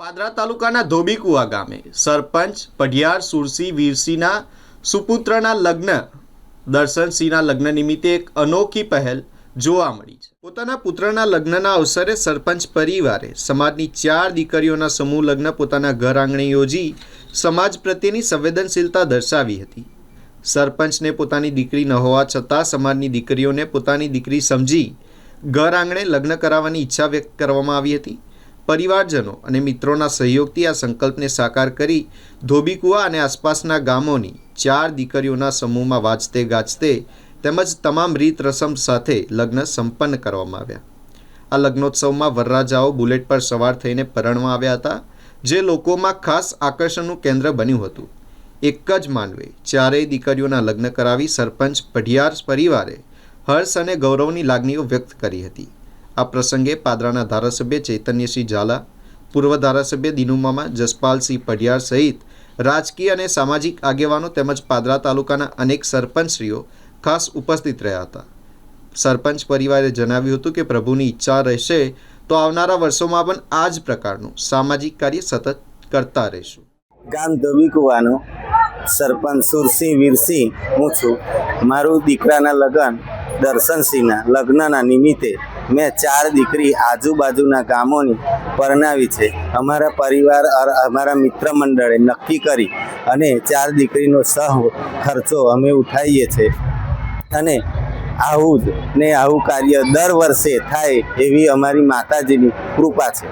પાદરા તાલુકાના ધોબીકુવા ગામે સરપંચ પઢિયાર સુરસિંહ વીરસિંહના સુપુત્રના લગ્ન દર્શનસિંહના લગ્ન નિમિત્તે એક અનોખી પહેલ જોવા મળી છે। પોતાના પુત્રના લગ્નના અવસરે સરપંચ પરિવારે સમાજની 4 દીકરીઓના સમૂહ લગ્ન પોતાના ઘર આંગણે યોજી સમાજ પ્રત્યેની સંવેદનશીલતા દર્શાવી હતી। સરપંચને પોતાની દીકરી ન હોવા છતાં સમાજની દીકરીઓને પોતાની દીકરી સમજી ઘર આંગણે લગ્ન કરાવવાની ઈચ્છા વ્યક્ત કરવામાં આવી હતી। પરિવારજનો અને મિત્રોના સહયોગથી આ સંકલ્પને સાકાર કરી ધોબીકુવા અને આસપાસના ગામોની 4 દીકરીઓના સમૂહમાં વાજતે ગાજતે તેમજ તમામ રીત રસમ સાથે લગ્ન સંપન્ન કરવામાં આવ્યા। આ લગ્નોત્સવમાં વરરાજાઓ બુલેટ પર સવાર થઈને પરણવા આવ્યા હતા, જે લોકોમાં ખાસ આકર્ષણનું કેન્દ્ર બન્યું હતું। એક જ માંડવે 4 દીકરીઓના લગ્ન કરાવી સરપંચ પઢિયાર પરિવારે હર્ષ અને ગૌરવની લાગણીઓ વ્યક્ત કરી હતી। આ પ્રસંગે પાદરાના ધારાસભ્ય ચૈતન્યસિંહ ઝાલા, પૂર્વ ધારાસભ્ય દિનુમામા, જસપાલસિંહ પઢિયાર સહિત રાજકીય અને સામાજિક આગેવાનો તેમજ પાદરા તાલુકાના અનેક સરપંચશ્રીઓ ખાસ ઉપસ્થિત રહ્યા હતા। સરપંચ પરિવારે જણાવ્યું હતું કે પ્રભુની ઈચ્છા રહેશે તો આવનારા વર્ષોમાં પણ આ જ પ્રકારનું સામાજિક કાર્ય સતત કરતા રહીશું। ગામ ધોબીકુવાનો સરપંચ સુરસિંહ વીરસિંહ હું છું। મારું દીકરાના લગ્ન દર્શનસિંહના લગ્નના નિમિત્તે મેં 4 દીકરી આજુબાજુના ગામોની પરણાવી છે। અમારા પરિવાર અમારા મિત્ર મંડળે નક્કી કરી અને 4 દીકરીનો સહ ખર્ચો અમે ઉઠાવીએ છીએ અને આવું કાર્ય દર વર્ષે થાય એવી અમારી માતાજીની કૃપા છે।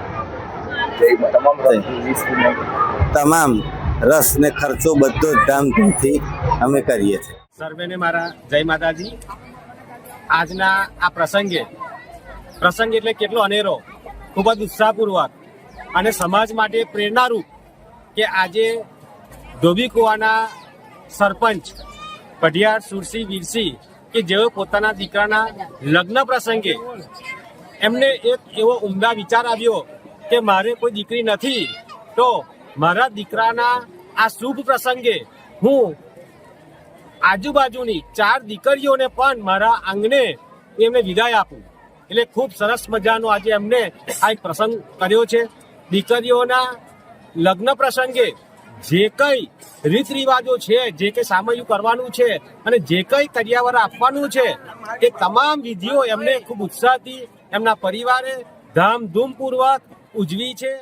તમામ રસ ને ખર્ચો બધો જ ધામધૂમથી અમે કરીએ છીએ। સર્વેને મારા જય માતાજી। આજના આ પ્રસંગ એટલે કેટલો અનેરો, ખૂબ જ ઉત્સાહપૂર્વક અને સમાજ માટે પ્રેરણારૂપ કે આજે ધોબીકુવાના સરપંચ પઢિયાર સુરસિંહ વીરસિંહ કે જેઓ પોતાના દીકરાના લગ્ન પ્રસંગે એમને એક એવો ઉમદા વિચાર આવ્યો કે મારે કોઈ દીકરી નથી, તો મારા દીકરાના આ શુભ પ્રસંગે હું આજુબાજુની 4 દીકરીઓને પણ મારા આંગણે એમને વિદાય આપું। એટલે ખૂબ સરસ મજાનો આજે એમને આ એક પ્રસંગ કર્યો છે। દીકરીઓના લગ્ન પ્રસંગે જે કંઈ રીત રિવાજો છે, જે કંઈ સામયું કરવાનું છે અને જે કંઈ કરિયાવર આપવાનું છે એ તમામ વિધિઓ એમને ખૂબ ઉત્સાહથી એમના પરિવારે ધામધૂમપૂર્વક ઉજવી છે।